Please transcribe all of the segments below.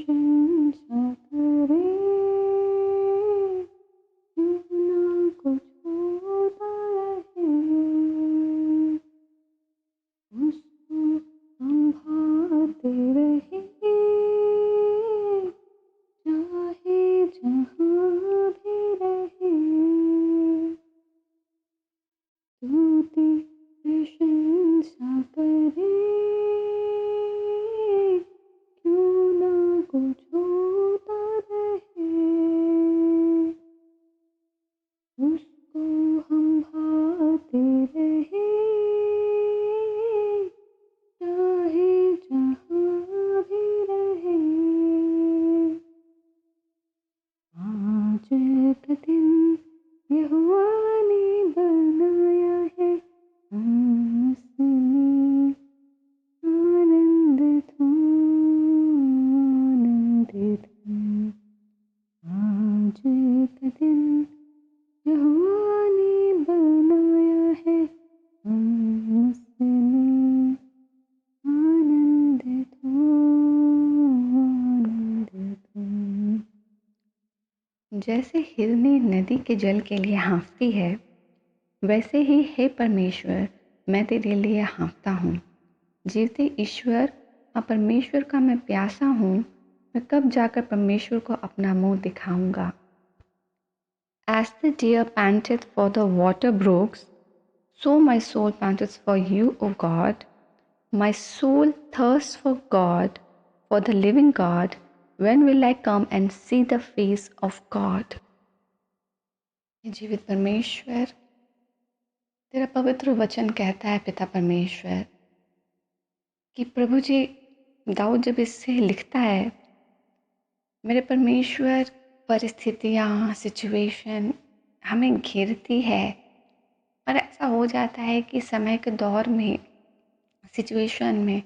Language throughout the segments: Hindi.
प्रशंसा करे, क्यों ना कुछ होता रहे, उसको संभालते रहे, चाहे जहाँ भी रहे। स्तुति प्रशंसा करे, क्यों ना कुछ होता रहे, उसको हम भाते रहे, चाहे जहाँ भी रहे। आज का दिन यहोवा ने बनाया है, हम उसमें आनंदित हों, आनंदित हों। आज का दिन यहोवा ने बनाया है, हम उसमें आनंदित हों, आनंदित हों। जैसे हिरनी नदी के जल के लिए हाँफती है, वैसे ही हे परमेश्वर मैं तेरे लिए हाँफता हूँ। जीवते ईश्वर और परमेश्वर का मैं प्यासा हूँ, मैं कब जाकर परमेश्वर को अपना मुंह दिखाऊंगा। As the deer panteth for the water brooks, so my soul panteth for you, O God. My soul thirsts for God, for the living God. When will I come and see the face of God? जीवित परमेश्वर, तेरा पवित्र वचन कहता है पिता परमेश्वर कि प्रभु जी, दाऊद जब इससे लिखता है, मेरे परमेश्वर परिस्थितियाँ, सिचुएशन हमें घेरती है और ऐसा हो जाता है कि समय के दौर में, सिचुएशन में,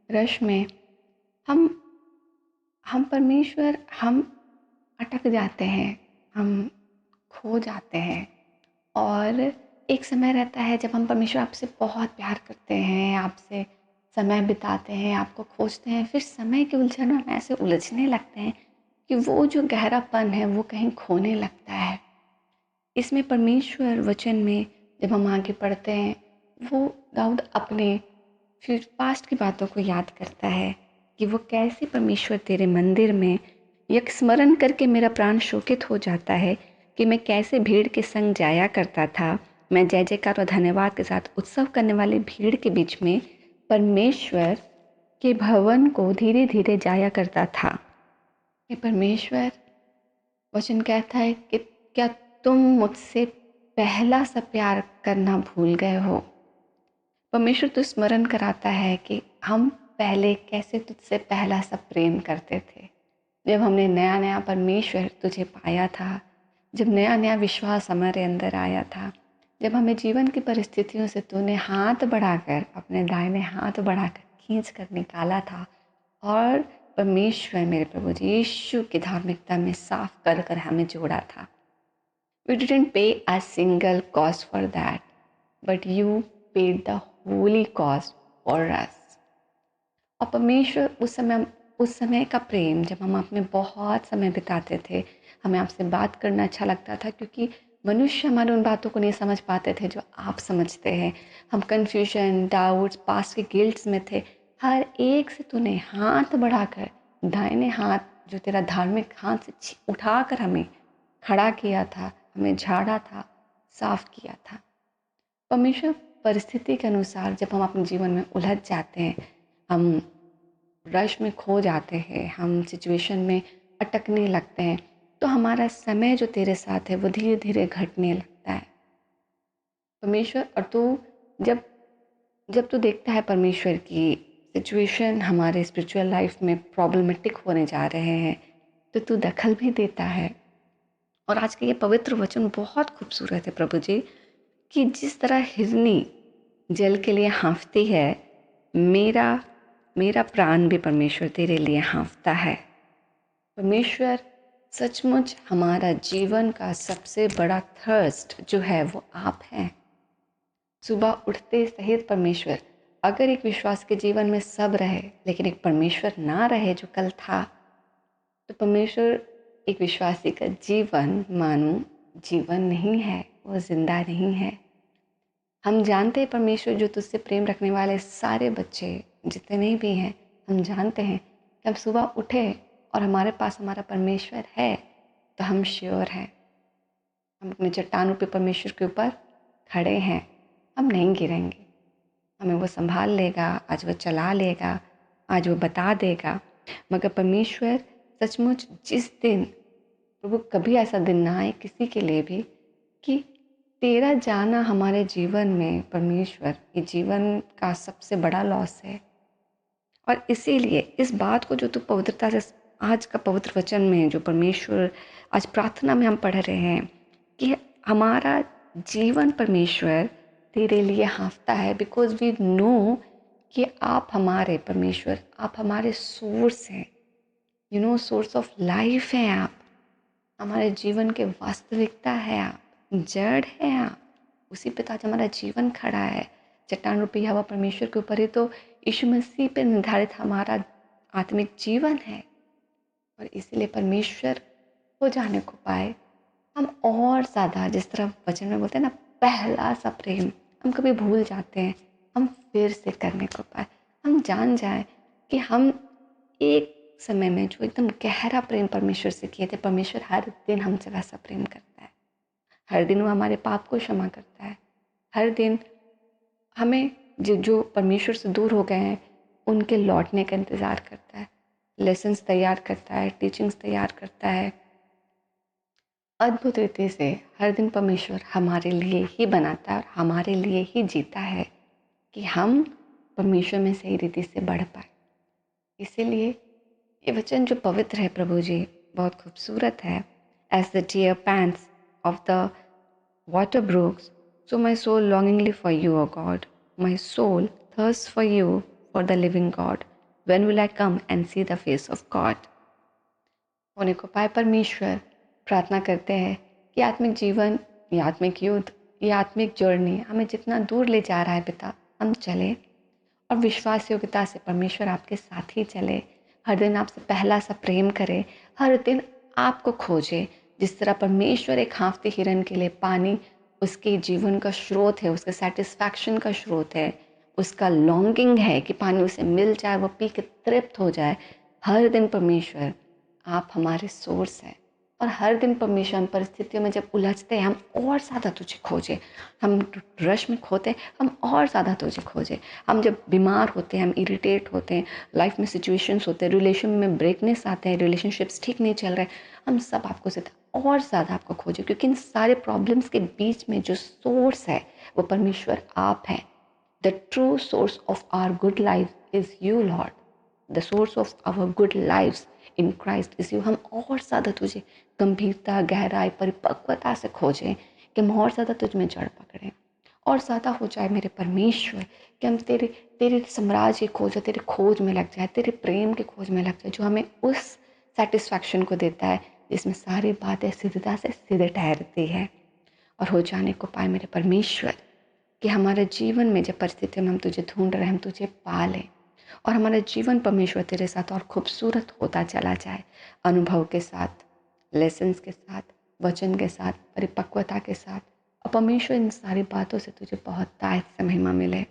रश में हम परमेश्वर हम अटक जाते हैं, हम खो जाते हैं। और एक समय रहता है जब हम परमेश्वर आपसे बहुत प्यार करते हैं, आपसे समय बिताते हैं, आपको खोजते हैं, फिर समय के उलझनों में ऐसे उलझने लगते हैं कि वो जो गहरापन है वो कहीं खोने लगता है। इसमें परमेश्वर वचन में जब हम आगे पढ़ते हैं, वो दाऊद अपने फिर पास्ट की बातों को याद करता है कि वो कैसे परमेश्वर तेरे मंदिर में यक स्मरण करके मेरा प्राण शोकित हो जाता है कि मैं कैसे भीड़ के संग जाया करता था। मैं जय जयकार और धन्यवाद के साथ उत्सव करने वाली भीड़ के बीच में परमेश्वर के भवन को धीरे धीरे जाया करता था। कि परमेश्वर वचन कहता है कि क्या तुम मुझसे पहला सा प्यार करना भूल गए हो। परमेश्वर तो स्मरण कराता है कि हम पहले कैसे तुझसे पहला सा प्रेम करते थे, जब हमने नया नया परमेश्वर तुझे पाया था, जब नया नया विश्वास हमारे अंदर आया था, जब हमें जीवन की परिस्थितियों से तूने हाथ बढ़ाकर, अपने दाहिने हाथ बढ़ाकर खींच कर निकाला था और परमेश्वर मेरे प्रभु जी यीशु की धार्मिकता में साफ कर कर हमें जोड़ा था। We didn't pay a single cost for that, but you paid the holy cost for us. और परमेश्वर उस समय का प्रेम, जब हम अपने बहुत समय बिताते थे, हमें आपसे बात करना अच्छा लगता था क्योंकि मनुष्य हमारी उन बातों को नहीं समझ पाते थे जो आप समझते हैं। हम कन्फ्यूजन, डाउट्स, पास्ट के गिल्ट्स में थे। हर एक से तूने हाथ बढ़ाकर, दाहिने हाथ जो तेरा धार्मिक हाथ से उठाकर हमें खड़ा किया था, हमें झाड़ा था, साफ किया था। परमेश्वर परिस्थिति के अनुसार जब हम अपने जीवन में उलझ जाते हैं, हम रश में खो जाते हैं, हम सिचुएशन में अटकने लगते हैं, तो हमारा समय जो तेरे साथ है वो धीरे धीरे घटने लगता है। परमेश्वर और तू जब जब तू देखता है परमेश्वर की सिचुएशन हमारे स्पिरिचुअल लाइफ में प्रॉब्लमेटिक होने जा रहे हैं, तो तू दखल भी देता है। और आज का ये पवित्र वचन बहुत खूबसूरत है प्रभु जी, कि जिस तरह हिरनी जल के लिए हाँफती है, मेरा प्राण भी परमेश्वर तेरे लिए हाँफता है। परमेश्वर सचमुच हमारा जीवन का सबसे बड़ा थर्स्ट जो है वो आप हैं। सुबह उठते सहित परमेश्वर, अगर एक विश्वास के जीवन में सब रहे लेकिन एक परमेश्वर ना रहे जो कल था, तो परमेश्वर एक विश्वासी का जीवन मानो जीवन नहीं है, वो ज़िंदा नहीं है। हम जानते हैं परमेश्वर जो तुझसे प्रेम रखने वाले सारे बच्चे जितने भी हैं, हम जानते हैं कि हम सुबह उठे और हमारे पास हमारा परमेश्वर है, तो हम श्योर हैं, हम अपने चट्टानों पे परमेश्वर के ऊपर खड़े हैं, हम नहीं गिरेंगे। हमें वो संभाल लेगा, आज वो चला लेगा, आज वो बता देगा। मगर परमेश्वर सचमुच जिस दिन, प्रभु कभी ऐसा दिन ना आए किसी के लिए भी कि तेरा जाना हमारे जीवन में, परमेश्वर ये जीवन का सबसे बड़ा लॉस है। और इसीलिए इस बात को जो तू पवित्रता से आज का पवित्र वचन में जो परमेश्वर आज प्रार्थना में हम पढ़ रहे हैं कि हमारा जीवन परमेश्वर तेरे लिए हाँफता है, बिकॉज वी नो कि आप हमारे परमेश्वर, आप हमारे सोर्स हैं, you know source of life हैं आप, हमारे जीवन के वास्तविकता है आप, जड़ है आप, उसी पे तो आज हमारा जीवन खड़ा है। चट्टान रूपी हवा परमेश्वर के ऊपर ही तो यीशु मसीह पे निर्धारित हमारा आत्मिक जीवन है। और इसीलिए परमेश्वर हो जाने को पाए, हम और ज़्यादा, जिस तरह वचन में बोलते हैं ना, पहला सा प्रेम हम कभी भूल जाते हैं, हम फिर से करने को पाए, हम जान जाएं कि हम एक समय में जो एकदम गहरा प्रेम परमेश्वर से किए थे, परमेश्वर हर दिन हमसे वैसा प्रेम करता है। हर दिन वो हमारे पाप को क्षमा करता है। हर दिन हमें जो जो परमेश्वर से दूर हो गए हैं उनके लौटने का इंतज़ार करता है, लेसन्स तैयार करता है, टीचिंग्स तैयार करता है। अद्भुत रीति से हर दिन परमेश्वर हमारे लिए ही बनाता है और हमारे लिए ही जीता है कि हम परमेश्वर में सही रीति से बढ़ पाए। इसीलिए ये वचन जो पवित्र है प्रभु जी, बहुत खूबसूरत है। As the deer pants of the water brooks, so my soul longingly for you, O God. My soul thirsts for you, for the living God. When will I come and see the face of God? होने को पाए परमेश्वर प्रार्थना करते हैं कि आत्मिक जीवन, ये आत्मिक युद्ध, ये आत्मिक जर्नी हमें जितना दूर ले जा रहा है पिता, हम चले और विश्वास योग्यता से परमेश्वर आपके साथ ही चले। हर दिन आपसे पहला सा प्रेम करे, हर दिन आपको खोजे। जिस तरह परमेश्वर एक हाँफते हिरन के लिए पानी उसके जीवन का स्रोत है, उसके सेटिस्फैक्शन का स्रोत है, उसका लॉन्गिंग है कि पानी उसे मिल जाए, वो पी के तृप्त हो जाए। हर दिन परमेश्वर आप हमारे सोर्स हैं और हर दिन परमेश्वर हम परिस्थितियों में जब उलझते हैं, हम और ज़्यादा तुझे खोजे। हम रश में खोते हैं, हम और ज़्यादा तुझे खोजे। हम जब बीमार होते हैं, हम इरिटेट होते हैं, लाइफ में सिचुएशंस होते हैं, रिलेशन में ब्रेकनेस आते हैं, रिलेशनशिप्स ठीक नहीं चल रहे, हम सब आपको और ज़्यादा आपको खोजे, क्योंकि इन सारे प्रॉब्लम्स के बीच में जो सोर्स है वो परमेश्वर आप हैं। The true source of our good life is you lord. The source of our good life in Christ is you. हम और ज़्यादा तुझे गंभीरता, गहराई, परिपक्वता से खोजें कि हम और ज़्यादा तुझ में जड़ पकड़ें, और ज़्यादा हो जाए मेरे परमेश्वर कि हम तेरे तेरे साम्राज्य की खोज, तेरे खोज में लग जाए, तेरे प्रेम की खोज में लग जाए, जो हमें उस सेटिस्फैक्शन को देता है जिसमें सारी बातें सिद्धता से सिद्ध ठहरती है। और हो जाने को पाए मेरे परमेश्वर कि हमारे जीवन में जब परिस्थितियों में हम तुझे ढूंढ रहे हैं, हम तुझे पा लें और हमारा जीवन परमेश्वर तेरे साथ और खूबसूरत होता चला जाए, अनुभव के साथ, लेसन्स के साथ, वचन के साथ, परिपक्वता के साथ। और परमेश्वर इन सारी बातों से तुझे बहुत तायत से महिमा मिले।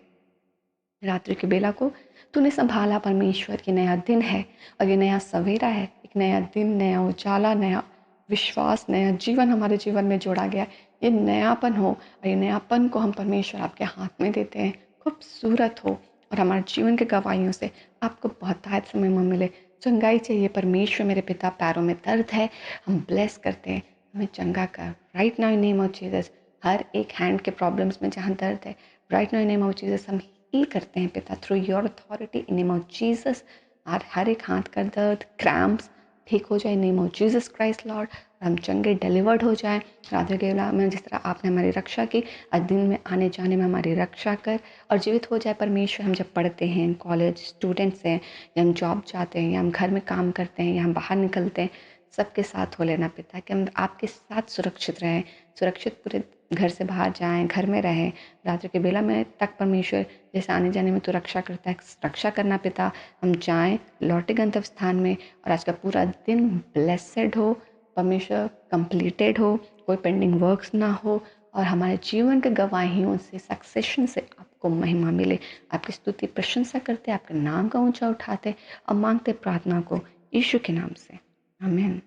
रात्रि की बेला को तूने संभाला परमेश्वर, ये नया दिन है और ये नया सवेरा है, एक नया दिन, नया उजाला, नया विश्वास, नया जीवन हमारे जीवन में जोड़ा गया। ये नयापन हो और ये नयापन को हम परमेश्वर आपके हाथ में देते हैं, खूबसूरत हो और हमारे जीवन के गवाहियों से आपको बहुत तायत से महिमा मिले। चंगाई चाहिए परमेश्वर मेरे पिता, पैरों में दर्द है, हम ब्लेस करते हैं, हमें चंगा कर right now in name of Jesus. हर एक हैंड के प्रॉब्लम्स में जहाँ दर्द है, right now in name of Jesus हम हील करते हैं पिता, through your authority in name of Jesus. और हर एक हाथ का दर्द, क्रैम्प्स ठीक हो जाए name of Jesus Christ Lord, और हम चंगे डिलीवर्ड हो जाए। राधे केवला में जिस तरह आपने हमारी रक्षा की, आज दिन में आने जाने में हमारी रक्षा कर और जीवित हो जाए परमेश्वर। हम जब पढ़ते हैं, कॉलेज स्टूडेंट्स हैं, या हम जॉब जाते हैं, या हम घर में काम करते हैं, या हम बाहर निकलते हैं, सबके साथ हो लेना पिता, कि हम आपके साथ सुरक्षित रहें, सुरक्षित पूरे घर से बाहर जाएं, घर में रहें, रात्रि के बेला में तक परमेश्वर जैसे आने जाने में तो रक्षा करता है, रक्षा करना पिता। हम जाएं, लौटे गंतव्य स्थान में, और आज का पूरा दिन ब्लेसेड हो, परमेश्वर कंप्लीटेड हो, कोई पेंडिंग वर्क्स ना हो, और हमारे जीवन के गवाहियों से, सक्सेशन से आपको महिमा मिले। आपकी स्तुति प्रशंसा करते, आपके नाम का ऊंचा उठाते और मांगते प्रार्थना को यीशु के नाम से, आमीन।